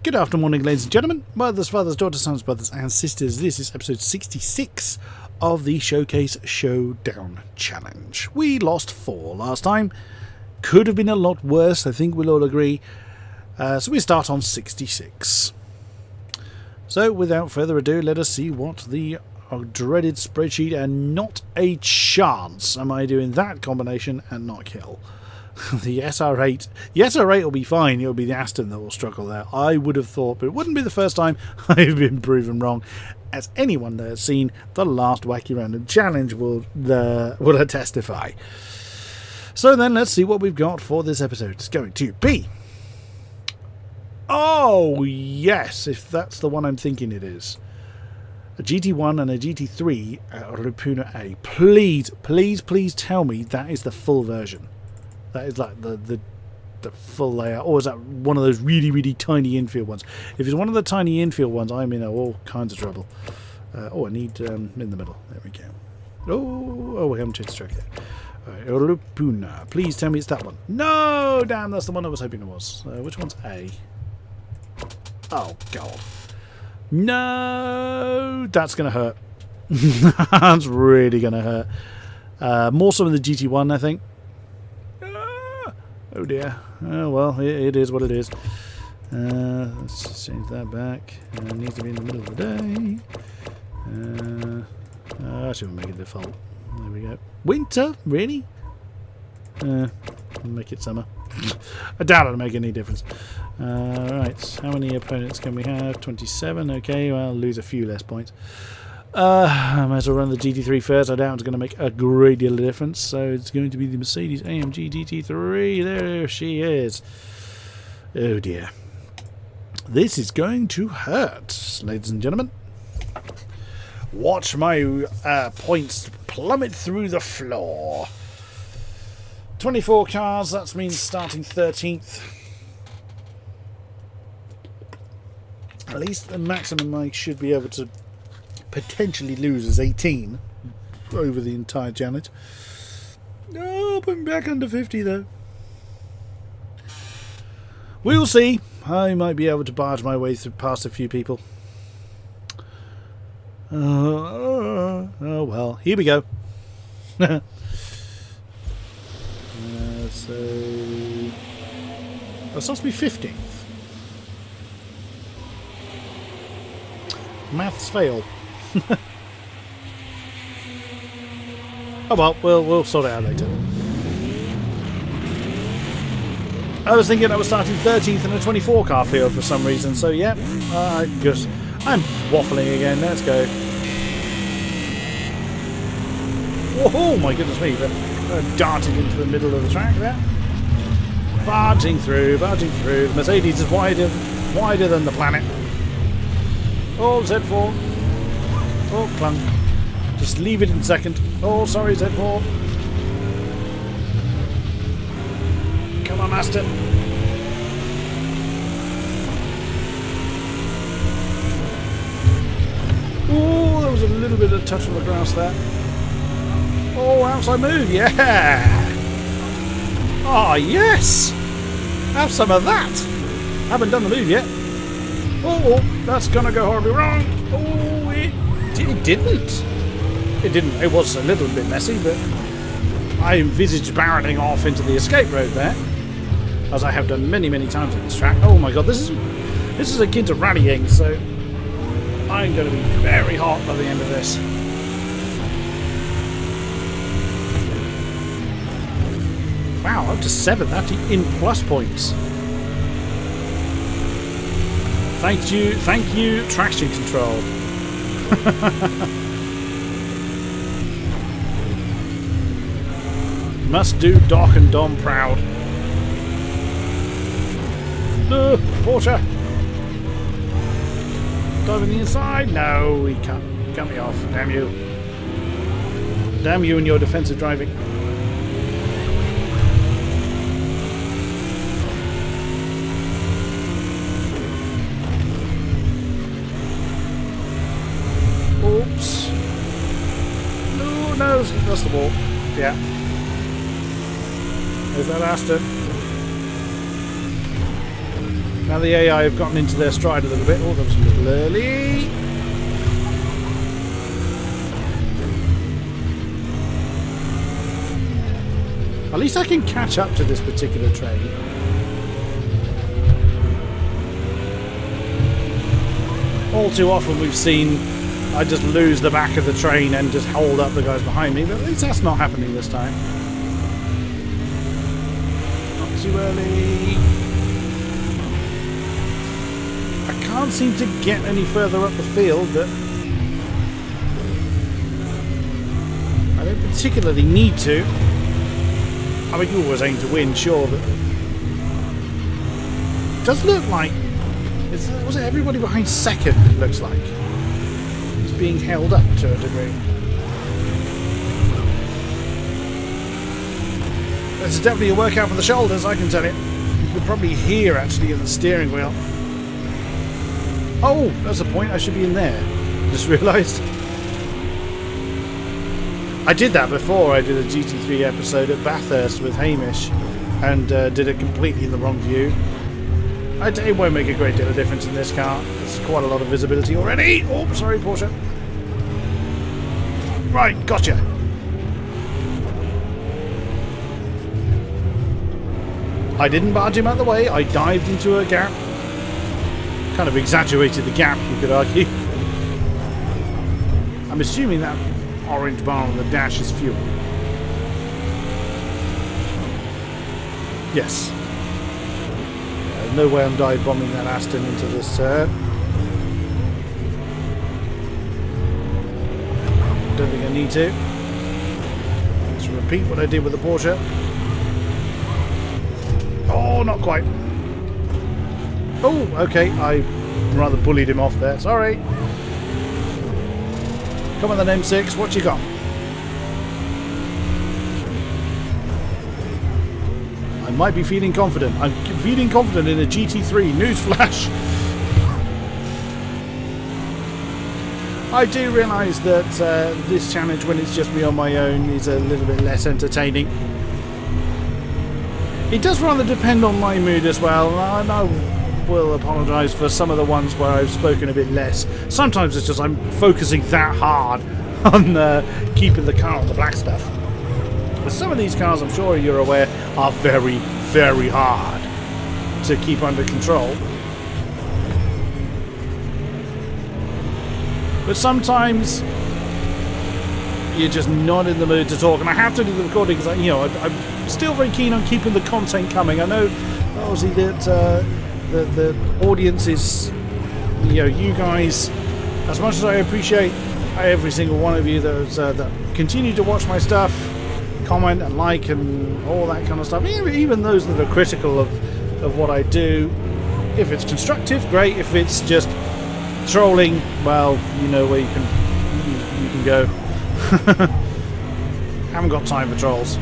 Good afternoon, ladies and gentlemen, mothers, fathers, daughters, sons, brothers and sisters. This is episode 66 of the Showcase Showdown Challenge. We lost 4 last time. Could have been a lot worse, I think we'll all agree. So we start on 66. So without further ado, let us see what the dreaded spreadsheet, and not a chance am I doing that combination and not kill. The SR8. The SR8 will be fine. It'll be the Aston that will struggle there. I would have thought, but it wouldn't be the first time I've been proven wrong. As anyone that has seen the last Wacky Random Challenge will testify. So then, let's see what we've got for this episode. It's going to be... Oh, yes, if that's the one I'm thinking it is. A GT1 and a GT3 Rapuna A. Please, please, please tell me that is the full version. That is like the full layout. Or is that one of those really, really tiny infield ones? If it's one of the tiny infield ones, I'm in all kinds of trouble. I need in the middle. There we go. Oh, we haven't changed the track yet. Alright, Rapuna. Please tell me it's that one. No! Damn, that's the one I was hoping it was. Which one's A? Oh, God. No! That's going to hurt. That's really going to hurt. More so in the GT1, I think. Oh dear. Oh well, it is what it is. Let's just change that back. It needs to be in the middle of the day. I should make it default. There we go. Winter? Really? Make it summer. I doubt it'll make any difference. Right, how many opponents can we have? 27. Okay, well, I'll lose a few less points. I might as well run the GT3 first. I doubt it's going to make a great deal of difference. So it's going to be the Mercedes AMG GT3. There she is. Oh dear. This is going to hurt, ladies and gentlemen. Watch my points plummet through the floor. 24 cars, that means starting 13th. At least the maximum I should be able to potentially lose is 18 over the entire challenge. No, put me back under 50 though. We'll see. I might be able to barge my way through past a few people. Oh well, here we go. So that's supposed to be 15th. Maths fail. Oh well, we'll sort it out later. I was thinking I was starting 13th in a 24 car field for some reason, so yeah, I'm waffling again. Let's go. Oh my goodness me, darted into the middle of the track there. Barging through. The Mercedes is wider than the planet. Oh, Z4. Oh, clunk. Just leave it in second. Oh, sorry, Z4. Come on, Aston. Oh, there was a little bit of touch on the grass there. Oh, outside move, yeah. Oh, yes. Have some of that. Haven't done the move yet. Oh, that's going to go horribly wrong. Oh, it didn't. It didn't. It was a little bit messy, but I envisaged barreling off into the escape road there, as I have done many, many times on this track. Oh my God, this is akin to rallying, so I'm going to be very hot by the end of this. Wow, up to 7th, actually in plus points. Thank you, traction control. Must do Doc and Dom proud. No, Porsche. Dive in the inside. No, he can't. Cut me off. Damn you. Damn you and your defensive driving. Oops. No, that's the wall. Yeah. There's that Aston. Now the AI have gotten into their stride a little bit. Oh, that was a little early. At least I can catch up to this particular train. All too often we've seen I just lose the back of the train and just hold up the guys behind me, but at least that's not happening this time. Not too early. I can't seem to get any further up the field, but I don't particularly need to. I mean, you always aim to win, sure, but it does look like was it everybody behind second? It looks like it's being held up to a degree. This is definitely a workout for the shoulders, I can tell you. You can probably hear actually in the steering wheel. Oh, that's a point. I should be in there. Just realised. I did that before. I did a GT3 episode at Bathurst with Hamish and did it completely in the wrong view. It won't make a great deal of difference in this car. There's quite a lot of visibility already. Oh, sorry, Porsche. Right, gotcha. I didn't barge him out of the way. I dived into a gap. Kind of exaggerated the gap, you could argue. I'm assuming that orange bar on the dash is fuel. Yes. There's no way I'm dive bombing that Aston into this turn. Don't think I need to. Let's repeat what I did with the Porsche. Oh, not quite. Oh, okay. I rather bullied him off there. Sorry. Come on then, M6. What you got? I might be feeling confident. I'm feeling confident in a GT3. Newsflash. I do realise that this challenge, when it's just me on my own, is a little bit less entertaining. It does rather depend on my mood as well. And I will apologise for some of the ones where I've spoken a bit less. Sometimes it's just I'm focusing that hard on keeping the car on the black stuff. But some of these cars, I'm sure you're aware, are very, very hard to keep under control. But sometimes you're just not in the mood to talk, and I have to do the recording because I'm still very keen on keeping the content coming. I know obviously that the audience is, you guys, as much as I appreciate every single one of you that continue to watch my stuff, comment and like and all that kind of stuff, even those that are critical of what I do. If it's constructive, great. If it's just trolling, well, you know where you can go. Haven't got time for trolls.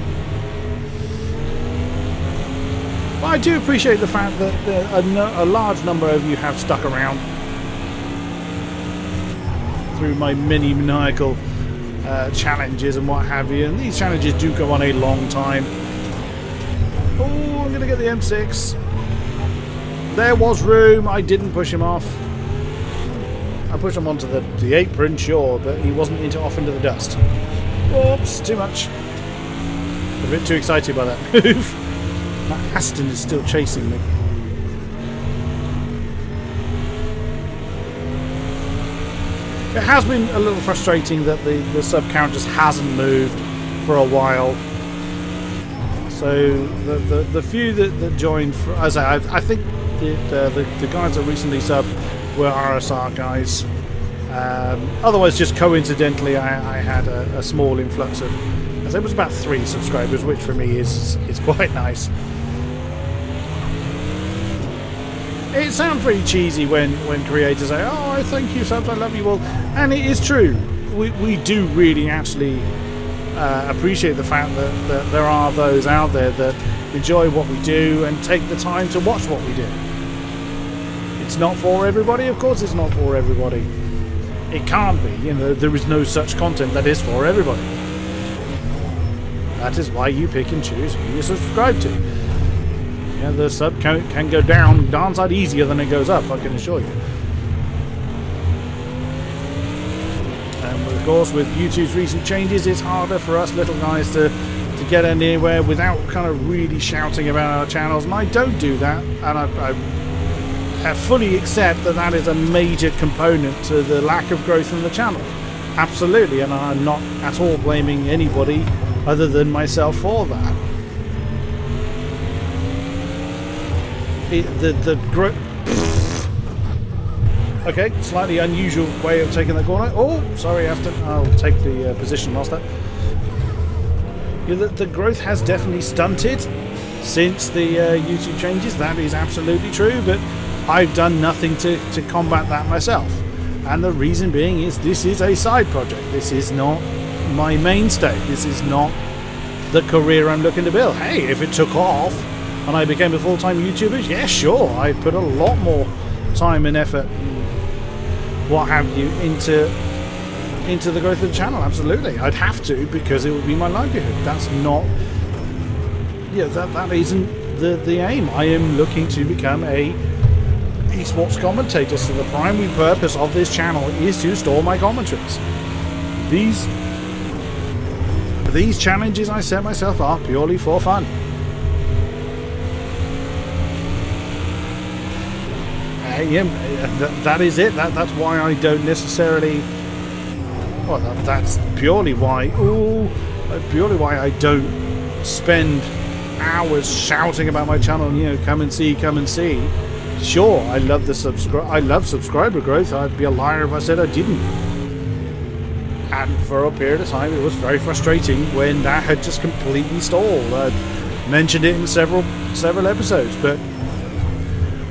But I do appreciate the fact that a large number of you have stuck around through my many maniacal challenges and what have you. And these challenges do go on a long time. Oh, I'm going to get the M6. There was room. I didn't push him off. I pushed him onto the apron, sure, but he wasn't off into the dust. Oops, too much. A bit too excited by that move. That Aston is still chasing me. It has been a little frustrating that the sub count just hasn't moved for a while. So the few that joined, as I think the guys that recently subbed were RSR guys. Otherwise, just coincidentally, I had a small influx of, as it was about 3 subscribers, which for me is quite nice. It sounds pretty cheesy when creators say, "Oh, I thank you, subs, I love you all," and it is true. We do really actually appreciate the fact that there are those out there that enjoy what we do and take the time to watch what we do. It's not for everybody, of course it's not for everybody. It can't be, there is no such content that is for everybody. That is why you pick and choose who you subscribe to. Yeah, the sub count can go down darn sight easier than it goes up, I can assure you. And of course, with YouTube's recent changes, it's harder for us little guys to get anywhere without kind of really shouting about our channels, and I don't do that, and I fully accept that that is a major component to the lack of growth in the channel. Absolutely, and I'm not at all blaming anybody other than myself for that. The growth. Okay, slightly unusual way of taking the corner. Oh, sorry, Aston. I'll take the position lost there. Yeah, the growth has definitely stunted since the YouTube changes. That is absolutely true, but I've done nothing to combat that myself. And the reason being is this is a side project. This is not my mainstay. This is not the career I'm looking to build. Hey, if it took off and I became a full-time YouTuber, yeah, sure, I'd put a lot more time and effort, what have you, into the growth of the channel. Absolutely, I'd have to, because it would be my livelihood. That's not, yeah, that isn't the aim. I am looking to become a esports commentator, so the primary purpose of this channel is to store my commentaries. These challenges I set myself are purely for fun. Yeah, that is it. That's why I don't necessarily. Well, that's purely why. Purely why I don't spend hours shouting about my channel. You know, come and see, come and see. Sure, I love subscriber growth. I'd be a liar if I said I didn't. And for a period of time, it was very frustrating when that had just completely stalled. I've mentioned it in several episodes, but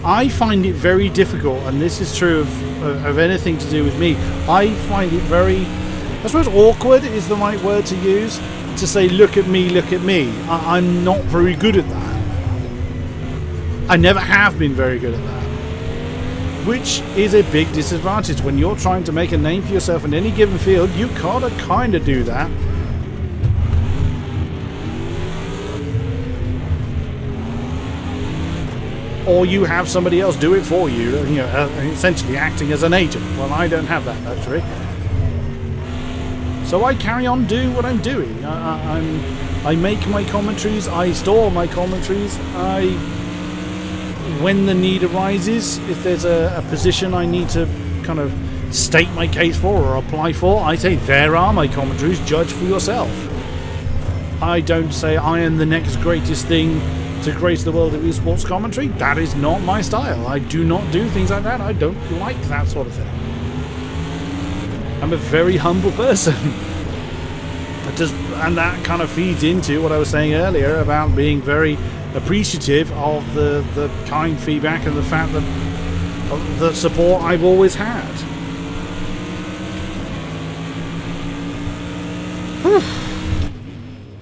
I find it very difficult, and this is true of anything to do with me. I find it very, I suppose awkward is the right word to use, to say, look at me, look at me. I'm not very good at that. I never have been very good at that. Which is a big disadvantage. When you're trying to make a name for yourself in any given field, you gotta kind of do that. Or you have somebody else do it for you, essentially acting as an agent. Well, I don't have that luxury. So I carry on doing what I'm doing. I make my commentaries, I store my commentaries, when the need arises, if there's a position I need to kind of state my case for or apply for, I say, there are my commentaries, judge for yourself. I don't say I am the next greatest thing to grace the world of esports commentary. That is not my style. I do not do things like that. I don't like that sort of thing. I'm a very humble person. And that kind of feeds into what I was saying earlier about being very appreciative of the kind feedback and the fact that of the support I've always had.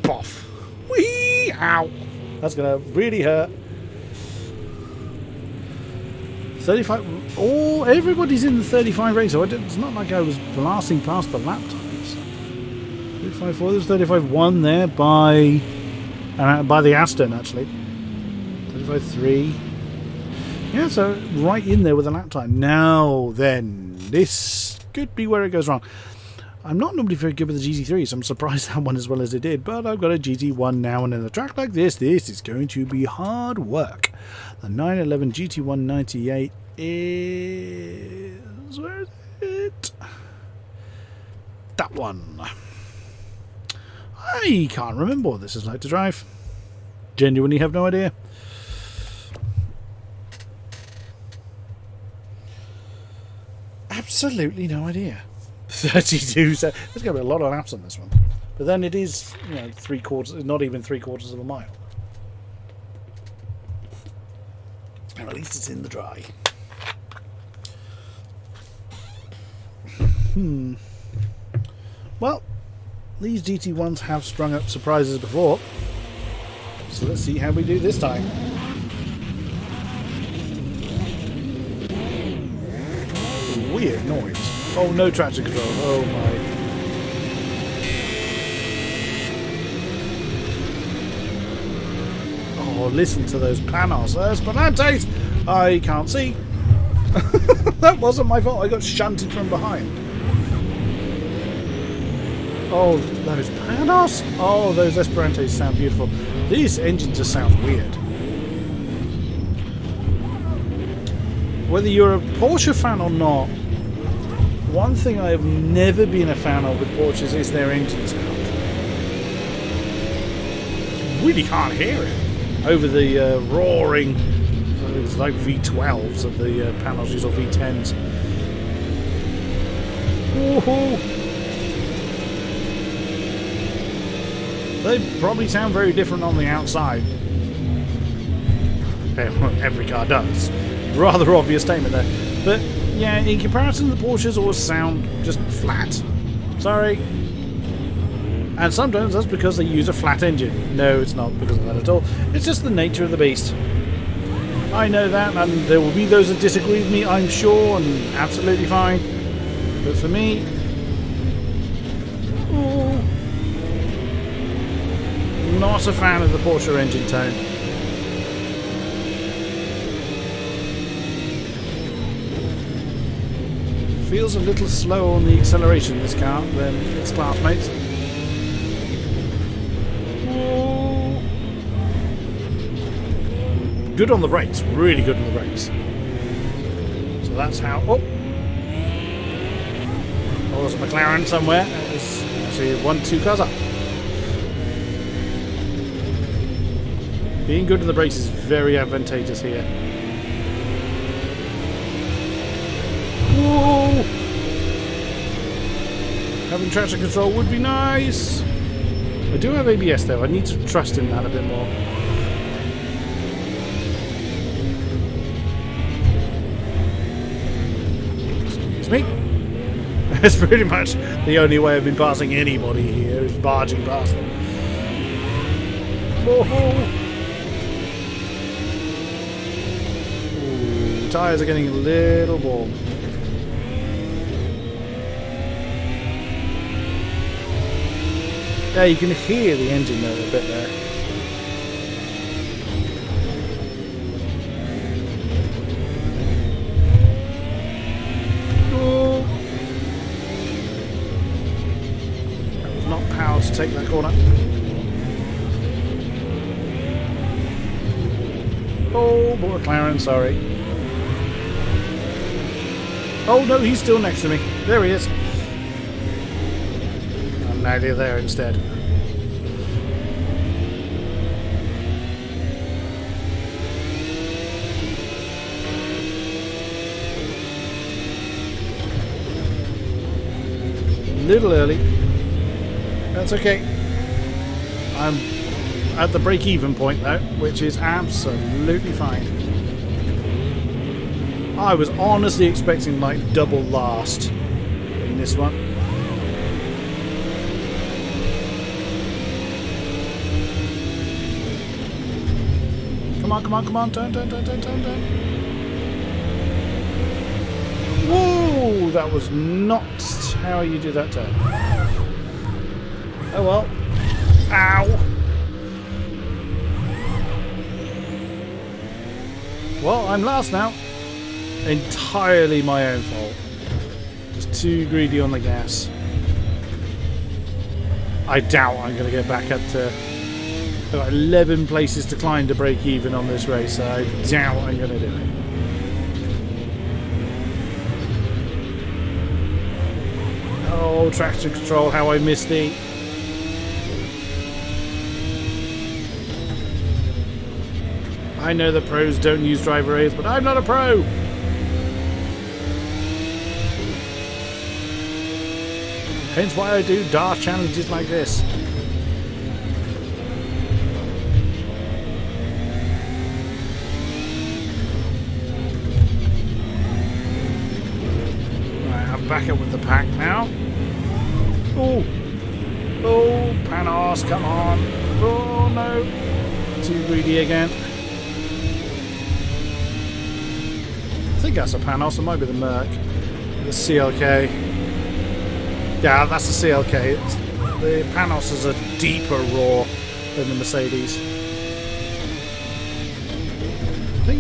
Boff. Whee! Ow! That's gonna really hurt. 35. Oh, everybody's in the 35 range, so it's not like I was blasting past the lap times. 35.4. There's 35.1 there by the Aston, actually. 35.3. Yeah, so right in there with the lap time. Now then, this could be where it goes wrong. I'm not normally very good with the GT3, so I'm surprised that went as well as it did, but I've got a GT1 now, and in a track like this is going to be hard work. The 911 GT198 is... where is it? That one. I can't remember what this is like to drive. Genuinely have no idea. Absolutely no idea. 32. So there's going to be a lot of laps on this one, but then it is, not even 3/4 of a mile, and at least it's in the dry. Well, these GT1s have sprung up surprises before, so let's see how we do this time. Weird noise. Oh, no traction control. Oh my. Wow, listen to those Panos Esperantes. I can't see. That wasn't my fault. I got shunted from behind. Oh, those Panos. Oh, those Esperantes sound beautiful. This engine just sounds weird. Whether you're a Porsche fan or not, one thing I have never been a fan of with Porsches is their engine sound. You really can't hear it over the roaring, it's like V12s of the Panosis or V10s. Woohoo! They probably sound very different on the outside. Every car does. Rather obvious statement there. But yeah, in comparison, the Porsches always sound just flat. Sorry. And sometimes that's because they use a flat engine. No, it's not because of that at all. It's just the nature of the beast. I know that, and there will be those that disagree with me, I'm sure, and absolutely fine. But for me... ooh, not a fan of the Porsche engine tone. Feels a little slow on the acceleration, this car, than its classmates. Good on the brakes, really good on the brakes. So that's how... oh! Oh, there's a McLaren somewhere. There's actually two cars up. Being good on the brakes is very advantageous here. Whoa! Having traction control would be nice. I do have ABS though. I need to trust in that a bit more. Excuse me. That's pretty much the only way I've been passing anybody here is barging past them. Whoa! Ooh, tires are getting a little warm. Yeah, you can hear the engine though a bit there. Oh. That was not power to take that corner. Oh, poor McLaren, sorry. Oh no, he's still next to me. There he is. Now they're there instead. A little early. That's okay. I'm at the break-even point though, which is absolutely fine. I was honestly expecting like double last in this one. Come on, come on, come on, turn. Whoa, that was not how you do that turn. Oh well. Ow. Well, I'm last now. Entirely my own fault. Just too greedy on the gas. I doubt I'm going to get back up to... I've got 11 places to climb to break even on this race, so I doubt I'm going to do it. Oh, traction control, how I missed it. I know the pros don't use driver aids, but I'm not a pro! Hence why I do daft challenges like this. Back up with the pack now. Oh, oh, Panos, come on. Oh no, too greedy again. I think that's a Panos. It might be the Merc, the CLK. Yeah, that's the CLK. The Panos is a deeper roar than the Mercedes.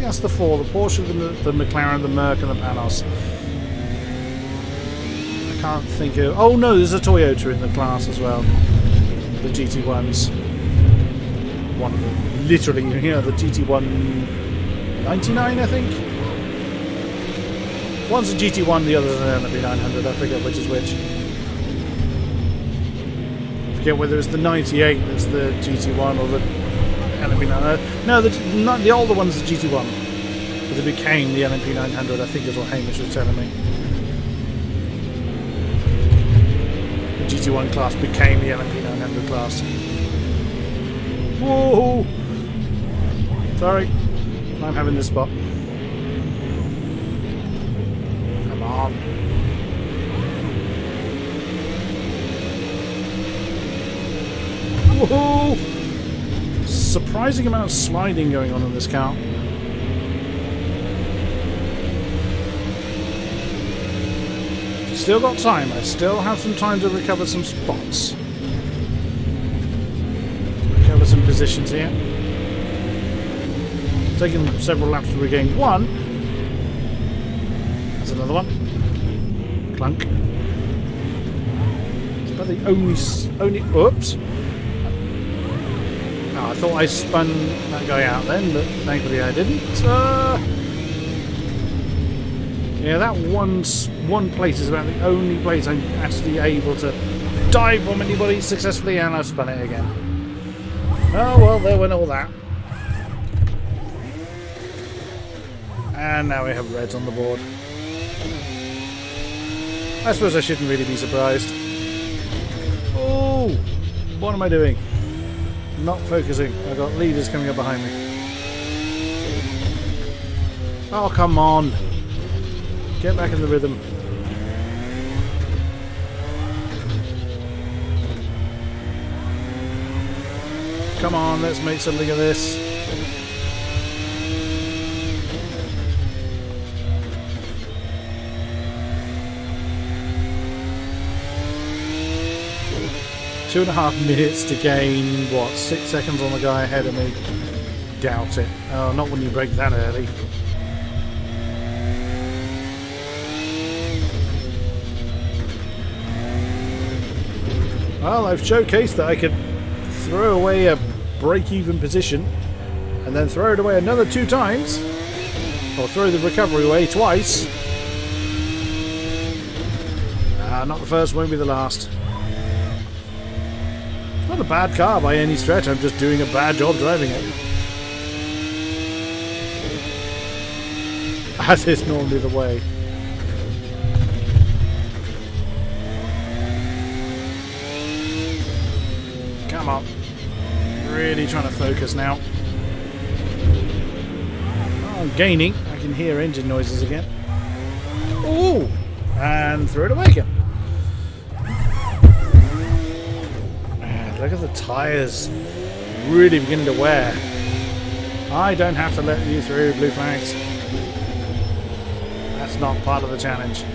that's the four: the Porsche, the McLaren, the Merc, and the Panos. I can't think of. Oh no, there's a Toyota in the class as well. The GT1s. One of them, literally, you know, the GT1 99, I think. One's a GT1, the other's an LMP 900. I forget which is which. I forget whether it's the 98 that's the GT1 or the LMP 900. No, the older one's the GT1. But it became the LMP 900, I think is what Hamish was telling me. The GT1 class became the LMP 900 class. Whoa! Sorry, I'm having this spot. Come on. Whoa! Surprising amount of sliding going on in this car. Still got time. I still have some time to recover some spots. Recover some positions here. Taking several laps to regain one. That's another one. Clunk. It's about the only. Oops. Oh, I thought I spun that guy out then, but thankfully I didn't. Yeah, that one place is about the only place I'm actually able to dive from anybody successfully, and I've spun it again. Oh well, there went all that. And now we have reds on the board. I suppose I shouldn't really be surprised. Oh, what am I doing? Not focusing. I've got leaders coming up behind me. Oh, come on. Get back in the rhythm. Come on, let's make something of this. Two and a half minutes to gain, what, 6 seconds on the guy ahead of me? Doubt it. Oh, not when you break that early. Well, I've showcased that I could throw away a break-even position and then throw it away another 2 times, or throw the recovery away twice. Not the first, won't be the last. Not a bad car by any stretch, I'm just doing a bad job driving it. As is normally the way. Come on. Really trying to focus now. Oh, I'm gaining. I can hear engine noises again. Ooh! And throw it away again. Look at the tyres really beginning to wear. I don't have to let you through, blue flags. That's not part of the challenge.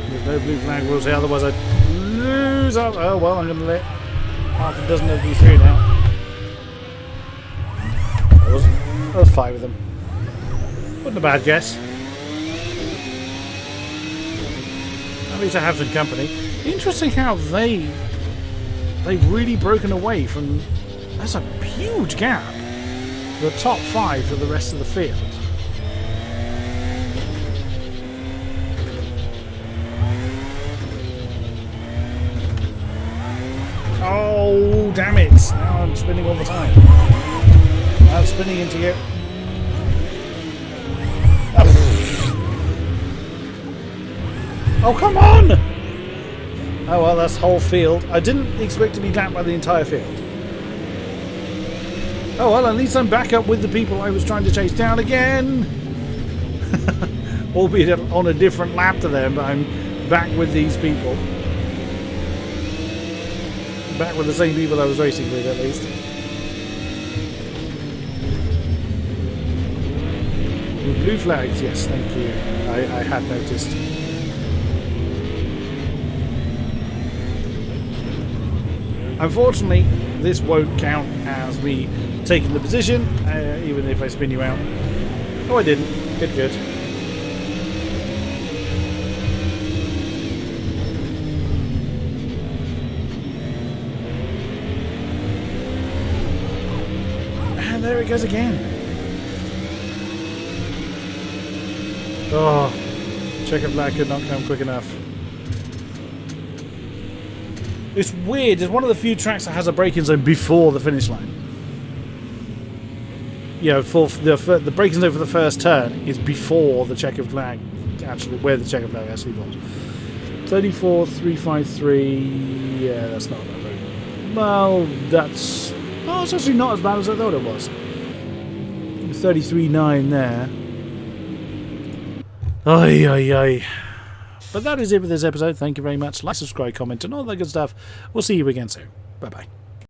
There's no blue flag rules here, otherwise I'd lose up. Oh well, I'm going to let half a dozen of you through now. That was 5 of them. Wasn't a bad guess. At least I have some company. Interesting how they've really broken away from. That's a huge gap. The top 5 for the rest of the field. Oh, damn it! Now I'm spinning all the time. I'm spinning into you. Oh, come on! Oh well, that's whole field. I didn't expect to be lapped by the entire field. Oh well, at least I'm back up with the people I was trying to chase down again. Albeit on a different lap to them, but I'm back with these people. Back with the same people I was racing with, at least. With blue flags, yes, thank you. I had noticed. Unfortunately, this won't count as me taking the position, even if I spin you out. Oh, I didn't. Good, good. And there it goes again. Oh, checker flag could not come quick enough. It's weird. It's one of the few tracks that has a braking zone before the finish line. You know, for the braking zone for the first turn is before the checkered flag, actually, where the checkered flag actually was. 34,353. Yeah, that's not that very good. Well, that's... Oh, it's actually not as bad as I thought it was. 33.9 there. Ay, ay, ay. But that is it for this episode. Thank you very much. Like, subscribe, comment, and all that good stuff. We'll see you again soon. Bye-bye.